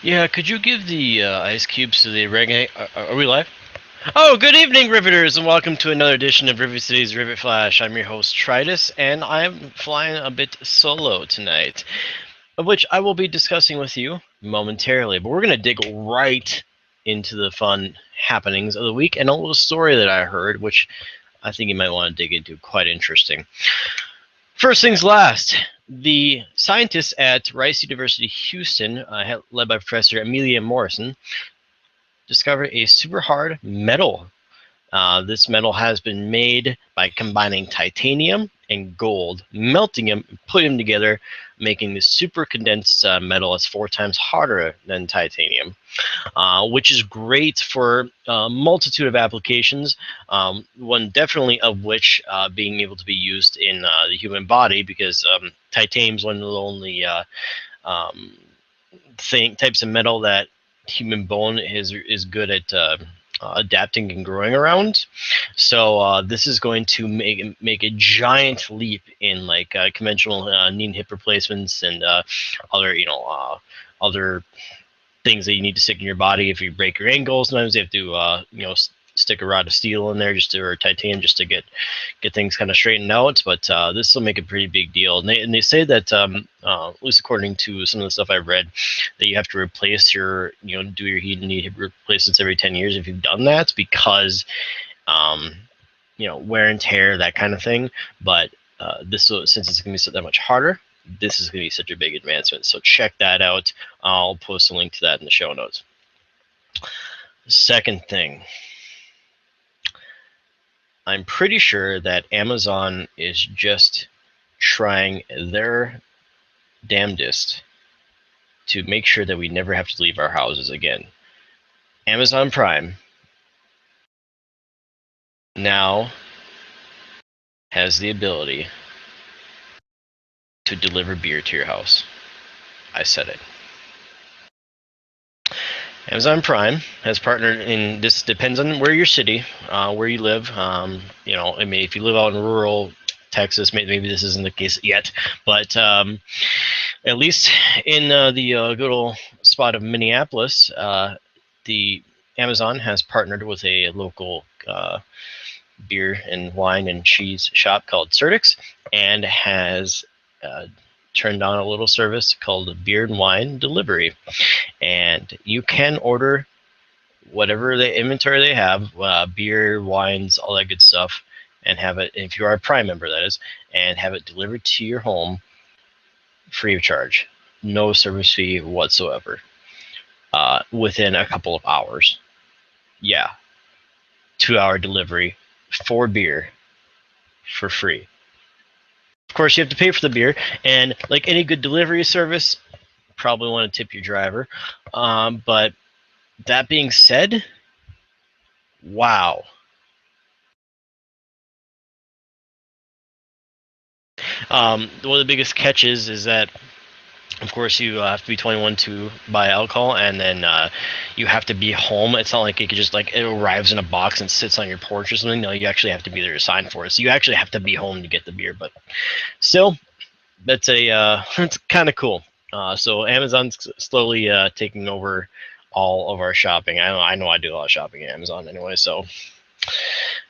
Yeah, could you give the ice cubes to the reggae? Are we live? Oh, good evening, Riveters, and welcome to another edition of Rivet City's Rivet Flash. I'm your host, Tritus, and I'm flying a bit solo tonight, of which I will be discussing with you momentarily. But we're going to dig right into the fun happenings of the week and a little story that I heard, which I think you might want to dig into. Quite interesting. First things last, the scientists at Rice University Houston, led by Professor Amelia Morrison, discovered a super hard metal. This metal has been made by combining titanium and gold, melting them, putting them together, making this super condensed metal that's 4 times harder than titanium, which is great for a multitude of applications. One definitely of which being able to be used in the human body, because titanium is one of the only um, types of metal that human bone is good at adapting and growing around. So this is going to make a giant leap in like conventional knee and hip replacements and other things that you need to stick in your body if you break your ankle. Sometimes you have to stick a rod of steel in there or titanium just to get things kind of straightened out. But this will make a pretty big deal. And they say that at least according to some of the stuff I've read, that you have to replace do your heat and knee hip replacements every 10 years if you've done that, because um, wear and tear, that kind of thing. But since it's going to be so that much harder, this is going to be such a big advancement. So check that out. I'll post a link to that in the show notes. Second thing, I'm pretty sure that Amazon is just trying their damnedest to make sure that we never have to leave our houses again. Amazon Prime now has the ability to deliver beer to your house. I said it. Amazon Prime has partnered in this. Depends on where your city, where you live. I mean, if you live out in rural Texas, maybe this isn't the case yet, but at least in the good old spot of Minneapolis, the Amazon has partnered with a local beer and wine and cheese shop called Certix, and has turned on a little service called Beer and Wine Delivery. And you can order whatever the inventory they have, beer, wines, all that good stuff, and have it, if you are a Prime member, that is, and have it delivered to your home free of charge, no service fee whatsoever, within a couple of hours. Yeah, 2-hour delivery for beer for free. Of course, you have to pay for the beer, and like any good delivery service, probably want to tip your driver. But that being said, wow. One of the biggest catches is that, of course, you have to be 21 to buy alcohol, and then you have to be home. It's not like it could just like it arrives in a box and sits on your porch or something. No, you actually have to be there to sign for it. So you actually have to be home to get the beer. But still, that's it's kind of cool. So Amazon's slowly taking over all of our shopping. I know I do a lot of shopping at Amazon anyway, so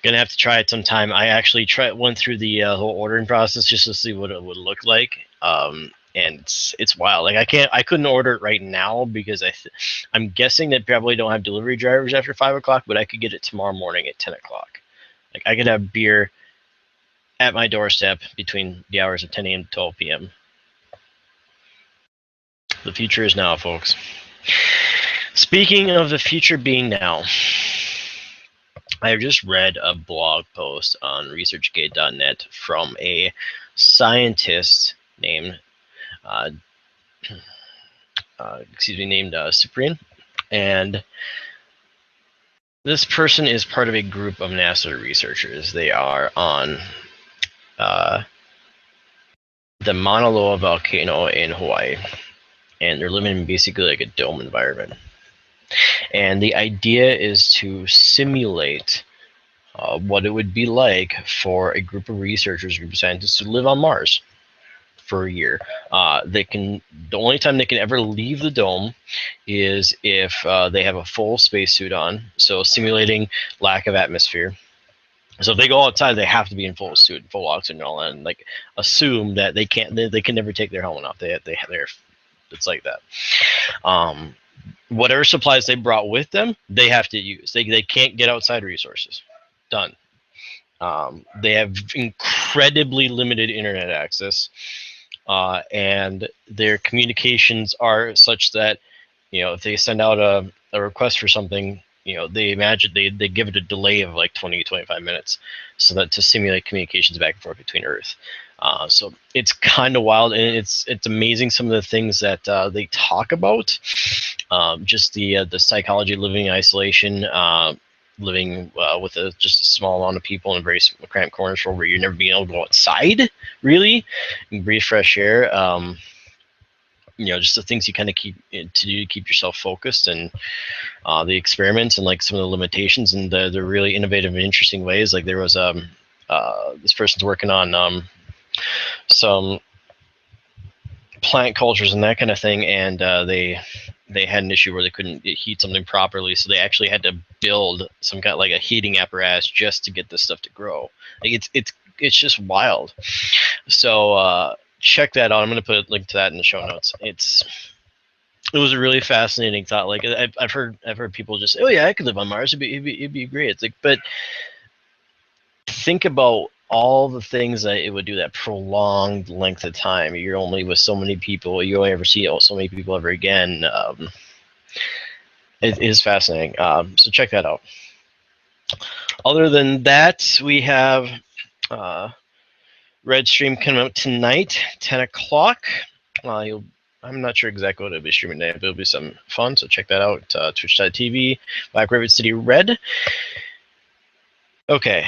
gonna have to try it sometime. I actually went through the whole ordering process just to see what it would look like. And it's wild. Like I couldn't order it right now because I'm guessing that probably don't have delivery drivers after 5 o'clock, but I could get it tomorrow morning at 10 o'clock. Like I could have beer at my doorstep between the hours of 10 a.m. to 12 p.m. The future is now, folks. Speaking of the future being now, I just read a blog post on ResearchGate.net from a scientist named Cyprian, and this person is part of a group of NASA researchers. They are on the Mauna Loa volcano in Hawaii, and they're living in basically like a dome environment. And the idea is to simulate what it would be like for a group of researchers, a group of scientists to live on Mars for a year. The only time they can ever leave the dome is if they have a full spacesuit on, so simulating lack of atmosphere. So if they go outside, they have to be in full suit, full oxygen, and all that, and like assume that they can't, they can never take their helmet off. They're, it's like that. Whatever supplies they brought with them, they have to use. They can't get outside resources. Done. They have incredibly limited internet access, and their communications are such that, if they send out a request for something, they imagine they give it a delay of like 20, 25 minutes, so that to simulate communications back and forth between Earth. So it's kind of wild, and it's amazing some of the things that they talk about. Just the psychology of living in isolation, living with just a small amount of people in a very cramped corner store where you're never being able to go outside, really, and breathe fresh air. Just the things you kind of keep to do to keep yourself focused, and the experiments and like some of the limitations and the really innovative and interesting ways. Like there was this person's working on some plant cultures and that kind of thing, and they had an issue where they couldn't heat something properly, so they actually had to build some kind of like a heating apparatus just to get this stuff to grow. Like it's just wild. So check that out. I'm going to put a link to that in the show notes. It was a really fascinating thought. Like I've heard people just say, "Oh yeah, I could live on Mars. It'd be great." It's like, but think about all the things that it would do, that prolonged length of time. You're only with so many people. You only ever see so many people ever again. It is fascinating. So check that out. Other than that, we have Red Stream coming out tonight, 10 o'clock. I'm not sure exactly what it'll be streaming today, but it'll be some fun, so check that out. Twitch.tv, Black Rivet City Red. Okay,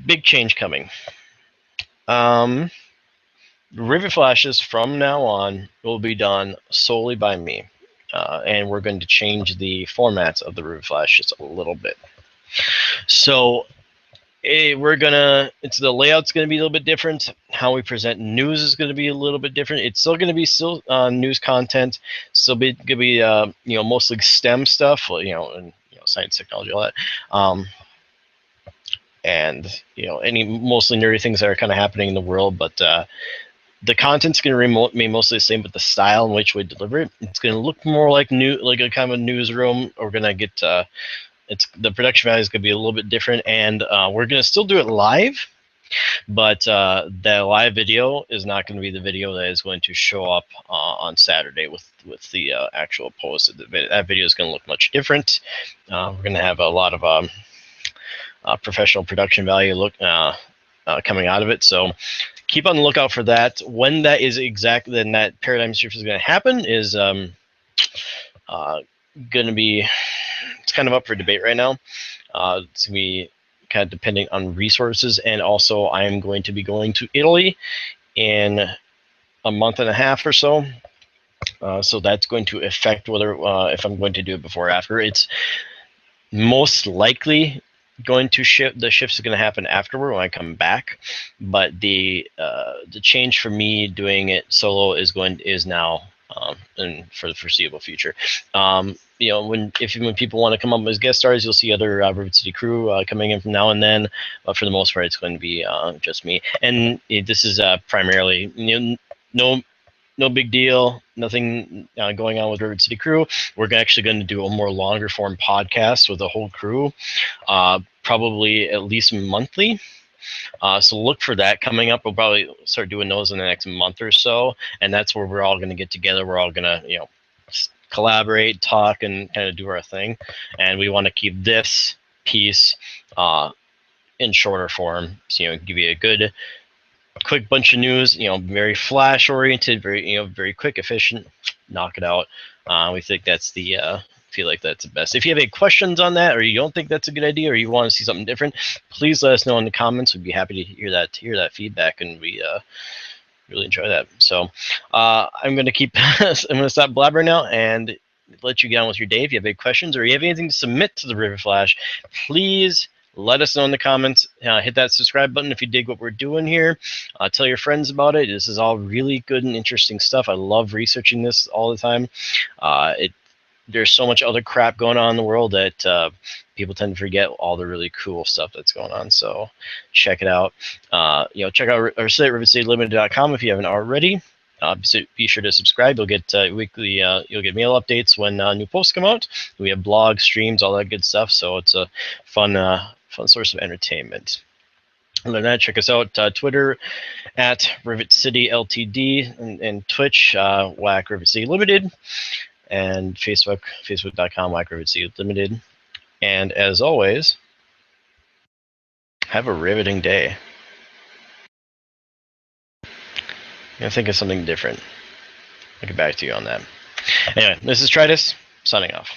big change coming. Rivet Flashes from now on will be done solely by me, and we're going to change the formats of the Rivet Flash just a little bit. So the layout's going to be a little bit different. How we present news is going to be a little bit different. It's still going to be news content. Still going to be mostly STEM stuff, and science, technology, all that. And any mostly nerdy things that are kind of happening in the world, but the content's going to remain mostly the same, but the style in which we deliver it, it's going to look more like a kind of a newsroom. We're going to get the production value is going to be a little bit different, and we're going to still do it live, but that live video is not going to be the video that is going to show up on Saturday with the actual post. That video is going to look much different. We're going to have a lot of professional production value coming out of it, so keep on the lookout for that. When that is exactly, then that paradigm shift is going to happen is going to be, it's kind of up for debate right now. It's going to be kind of depending on resources, and also I am going to be going to Italy in a month and a half or so. So that's going to affect whether if I'm going to do it before or after. It's most likely going to shift. The shift is going to happen afterward when I come back, but the change for me doing it solo is now and for the foreseeable future. When people want to come up as guest stars, you'll see other Rivet City crew coming in from now and then, but for the most part, it's going to be just me. And this is primarily no big deal, nothing going on with Rivet City crew. We're actually going to do a more longer form podcast with the whole crew, probably at least monthly. So look for that coming up. We'll probably start doing those in the next month or so, and that's where we're all going to get together. We're all going to, collaborate, talk, and kind of do our thing. And we want to keep this piece in shorter form, so give you a good, quick bunch of news. Very flash oriented, very quick, efficient. Knock it out. We think that's feel like that's the best. If you have any questions on that, or you don't think that's a good idea, or you want to see something different, please let us know in the comments. We'd be happy to hear that feedback, and we really enjoy that. So I'm going to stop blabbering now and let you get on with your day. If you have any questions or you have anything to submit to the Rivet Flash, please Let us know in the comments. Hit that subscribe button if you dig what we're doing here. Tell your friends about it. This is all really good and interesting stuff. I love researching this all the time. There's so much other crap going on in the world that people tend to forget all the really cool stuff that's going on. So check it out. Check out our site, rivetcitylimited.com, if you haven't already. Be sure to subscribe. You'll get weekly. You'll get mail updates when new posts come out. We have blogs, streams, all that good stuff. So it's a fun source of entertainment. Other than that, check us out Twitter at Rivet City Ltd and Twitch Whack Rivet City Limited, and Facebook.com Whack Rivet City Limited. And as always, have a riveting day. I'm gonna think of something different. I'll get back to you on that. Anyway, this is Tritus, signing off.